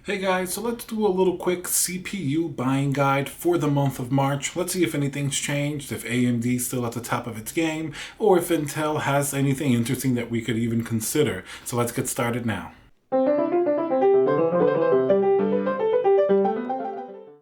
Hey guys, so let's do a little quick CPU buying guide for the month of March. Let's see if anything's changed, if AMD is still at the top of its game, or if Intel has anything interesting that we could even consider. So let's get started now.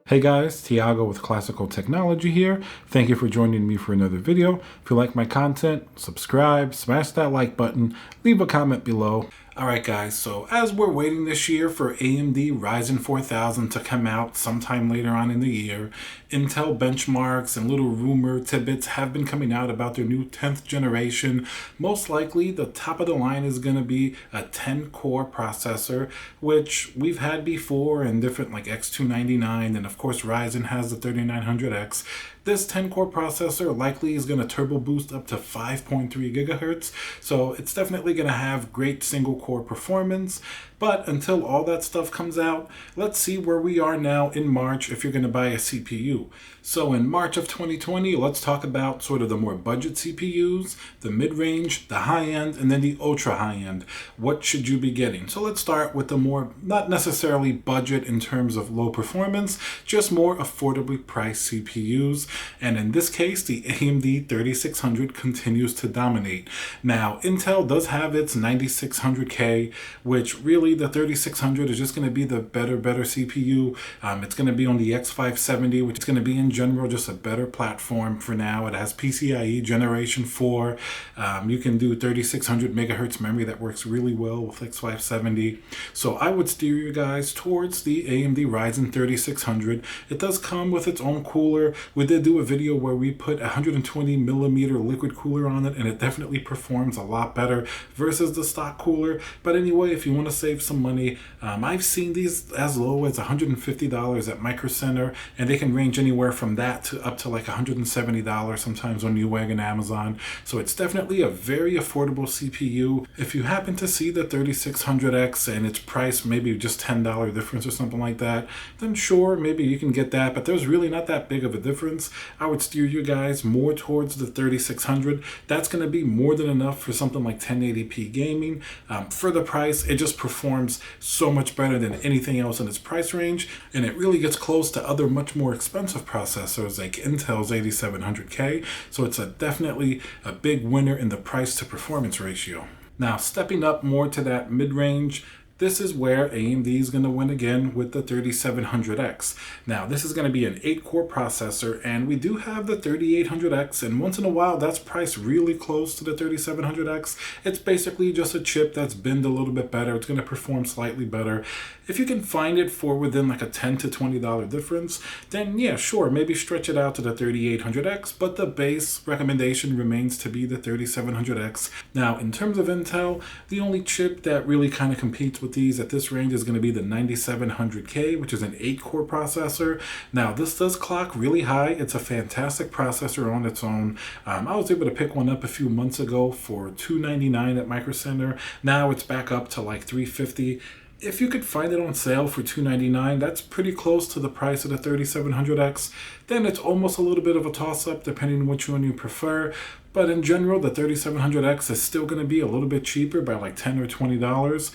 Hey guys, Tiago with Classical Technology here. Thank you for joining me for another video. If you like my content, subscribe, smash that like button, leave a comment below. Alright guys, so as we're waiting this year for AMD Ryzen 4000 to come out sometime later on in the year, Intel benchmarks and little rumor tidbits have been coming out about their new 10th generation. Most likely the top of the line is going to be a 10-core processor, which we've had before in different like X299, and of course Ryzen has the 3900X. This 10-core processor likely is going to turbo boost up to 5.3 gigahertz, so it's definitely going to have great single-core performance. But until all that stuff comes out, let's see where we are now in March if you're going to buy a CPU. So in March of 2020, let's talk about sort of the more budget CPUs, the mid-range, the high-end, and then the ultra-high-end. What should you be getting? So let's start with the more, not necessarily budget in terms of low performance, just more affordably priced CPUs. And in this case, the AMD 3600 continues to dominate. Now, Intel does have its 9600K, which really the 3600 is just going to be the better CPU. It's going to be on the X570, which is going to be in general just a better platform for now. It has PCIe Generation 4. You can do 3600 megahertz memory that works really well with X570. So I would steer you guys towards the AMD Ryzen 3600. It does come with its own cooler. We did do a video where we put 120 millimeter liquid cooler on it, and it definitely performs a lot better versus the stock cooler. But anyway, if you want to save some money, I've seen these as low as $150 at Micro Center, and they can range anywhere from that to up to like $170 sometimes on Newegg and Amazon. So it's definitely a very affordable CPU. If you happen to see the 3600X and its price maybe just $10 difference or something like that, then sure, maybe you can get that, but there's really not that big of a difference. I would steer you guys more towards the 3600. That's going to be more than enough for something like 1080p gaming. For the price, it just performs so much better than anything else in its price range, and it really gets close to other much more expensive processors like Intel's 8700K, so it's definitely a big winner in the price to performance ratio. Now, stepping up more to that mid-range, this is where AMD is going to win again with the 3700X. Now, this is going to be an 8-core processor, and we do have the 3800X, and once in a while, that's priced really close to the 3700X. It's basically just a chip that's binned a little bit better. It's going to perform slightly better. If you can find it for within like a $10 to $20 difference, then yeah, sure, maybe stretch it out to the 3800X, but the base recommendation remains to be the 3700X. Now, in terms of Intel, the only chip that really kind of competes with these at this range is going to be the 9700K, which is an 8-core processor. Now, this does clock really high. It's a fantastic processor on its own. I was able to pick one up a few months ago for $299 at Micro Center. Now it's back up to like $350. If you could find it on sale for $299, that's pretty close to the price of the 3700X. Then it's almost a little bit of a toss-up depending on which one you prefer. But in general, the 3700X is still going to be a little bit cheaper by like $10 or $20.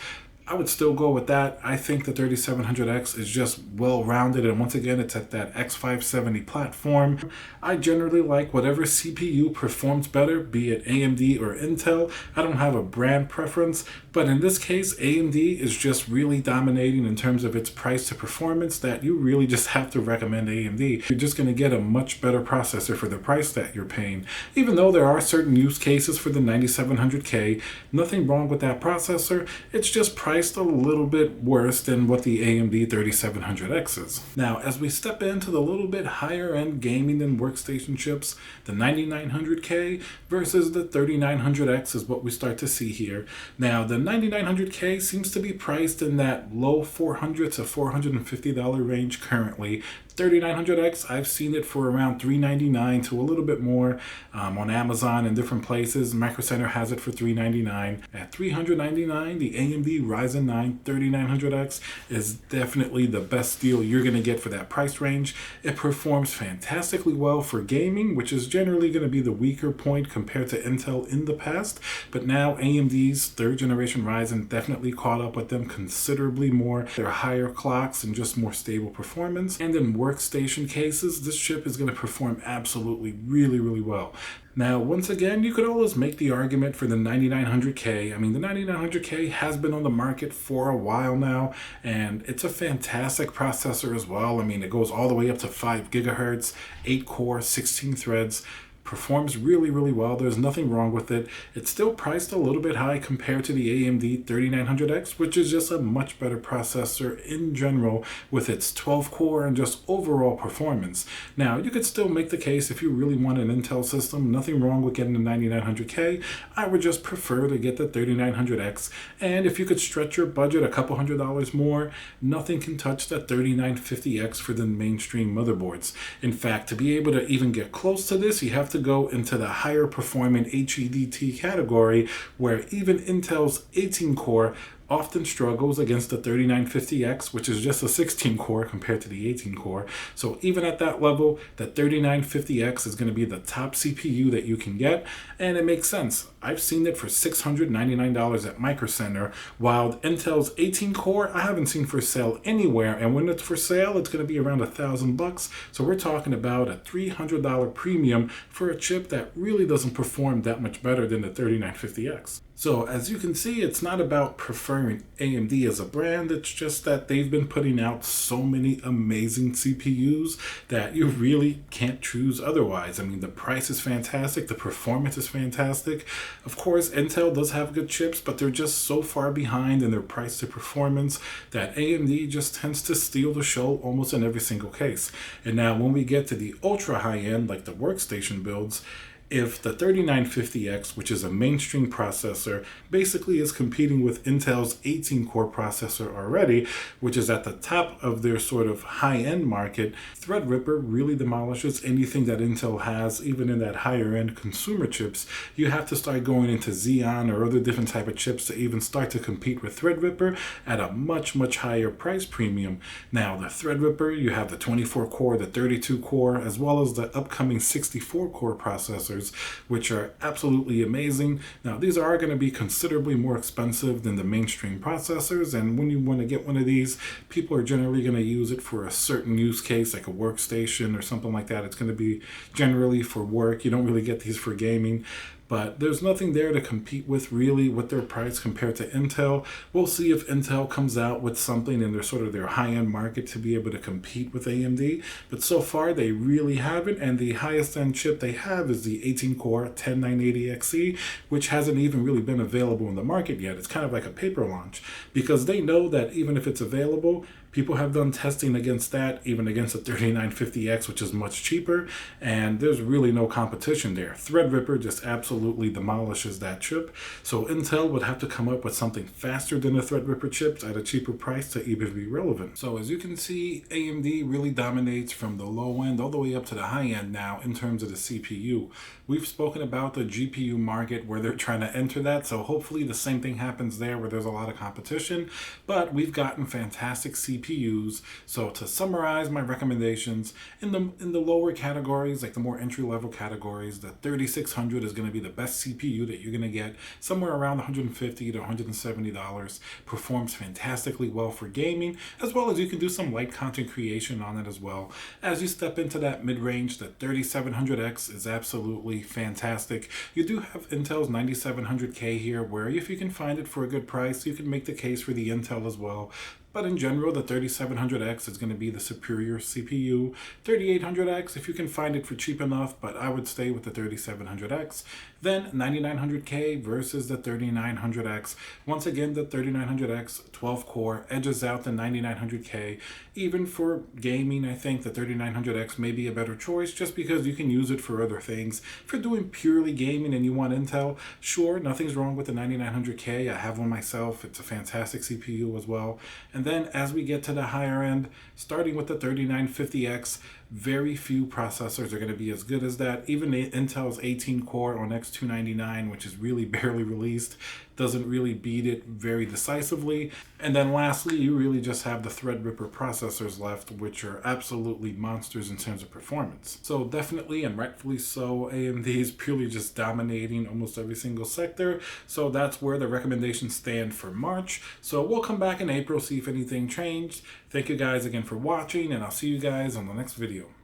I would still go with that. I think the 3700X is just well-rounded, and once again, it's at that X570 platform. I generally like whatever CPU performs better, be it AMD or Intel. I don't have a brand preference, but in this case, AMD is just really dominating in terms of its price to performance that you really just have to recommend AMD. You're just going to get a much better processor for the price that you're paying. Even though there are certain use cases for the 9700K, nothing wrong with that processor. It's just priced a little bit worse than what the AMD 3700X is. Now, as we step into the little bit higher end gaming and workstation chips, the 9900K versus the 3900X is what we start to see here. Now, the 9900K seems to be priced in that low $400 to $450 range currently. 3900X, I've seen it for around $399 to a little bit more on Amazon and different places. Micro Center has it for $399. At $399, the AMD Ryzen 9 3900X is definitely the best deal you're going to get for that price range. It performs fantastically well for gaming, which is generally going to be the weaker point compared to Intel in the past. But now AMD's third generation Ryzen definitely caught up with them considerably more. They're higher clocks and just more stable performance. And in workstation cases, this chip is going to perform absolutely really well. Now, once again, you could always make the argument for the 9900K. I mean, the 9900K has been on the market for a while now, and it's a fantastic processor as well. I mean, it goes all the way up to 5 gigahertz, 8 core, 16 threads. Performs really well. There's nothing wrong with it. It's still priced a little bit high compared to the AMD 3900X, which is just a much better processor in general with its 12 core and just overall performance. Now, you could still make the case if you really want an Intel system, nothing wrong with getting the 9900K. I would just prefer to get the 3900X. And if you could stretch your budget a couple $100 more, nothing can touch that 3950X for the mainstream motherboards. In fact, to be able to even get close to this, you have to go into the higher performing HEDT category, where even Intel's 18 core often struggles against the 3950X, which is just a 16 core compared to the 18 core. So even at that level, the 3950X is going to be the top CPU that you can get, and it makes sense. I've seen it for $699 at Micro Center, while Intel's 18 core I haven't seen for sale anywhere, and when it's for sale, it's going to be around $1,000. So we're talking about a $300 premium for a chip that really doesn't perform that much better than the 3950X. So as you can see, it's not about preferring AMD as a brand, it's just that they've been putting out so many amazing CPUs that you really can't choose otherwise. I mean, the price is fantastic, the performance is fantastic. Of course, Intel does have good chips, but they're just so far behind in their price to performance that AMD just tends to steal the show almost in every single case. And now when we get to the ultra high end, like the workstation builds, if the 3950X, which is a mainstream processor, basically is competing with Intel's 18-core processor already, which is at the top of their sort of high-end market, Threadripper really demolishes anything that Intel has, even in that higher-end consumer chips. You have to start going into Xeon or other different type of chips to even start to compete with Threadripper at a much higher price premium. Now, the Threadripper, you have the 24-core, the 32-core, as well as the upcoming 64-core processors, which are absolutely amazing. Now, these are going to be considerably more expensive than the mainstream processors, and when you want to get one of these, people are generally going to use it for a certain use case, like a workstation or something like that. It's going to be generally for work. You don't really get these for gaming. But there's nothing there to compete with really with their price compared to Intel. We'll see if Intel comes out with something in their sort of their high-end market to be able to compete with AMD. But so far they really haven't, and the highest end chip they have is the 18-core 10980XE, which hasn't even really been available in the market yet. It's kind of like a paper launch, because they know that even if it's available, people have done testing against that, even against the 3950X, which is much cheaper, and there's really no competition there. Threadripper just absolutely demolishes that chip, so Intel would have to come up with something faster than the Threadripper chips at a cheaper price to even be relevant. So as you can see, AMD really dominates from the low end all the way up to the high end now in terms of the CPU. We've spoken about the GPU market where they're trying to enter that, so hopefully the same thing happens there where there's a lot of competition, but we've gotten fantastic CPUs. So to summarize my recommendations, in the lower categories, like the more entry-level categories, the 3600 is going to be the best CPU that you're going to get, somewhere around $150 to $170. Performs fantastically well for gaming, as well as you can do some light content creation on it as well. As you step into that mid-range, the 3700X is absolutely fantastic. You do have Intel's 9700K here, where if you can find it for a good price, you can make the case for the Intel as well. But in general, the 3700X is going to be the superior CPU. 3800X, if you can find it for cheap enough, but I would stay with the 3700X. Then 9900K versus the 3900X. Once again, the 3900X 12 core edges out the 9900K. Even for gaming, I think the 3900X may be a better choice just because you can use it for other things. If you're doing purely gaming and you want Intel, sure, nothing's wrong with the 9900K. I have one myself. It's a fantastic CPU as well. And And then as we get to the higher end, starting with the 3950X, very few processors are going to be as good as that. Even Intel's 18 core on X299, which is really barely released, doesn't really beat it very decisively. And then lastly, you really just have the Threadripper processors left, which are absolutely monsters in terms of performance. So definitely and rightfully so, AMD is purely just dominating almost every single sector. So that's where the recommendations stand for March. So we'll come back in April, see if anything changed. Thank you guys again for watching, and I'll see you guys on the next video.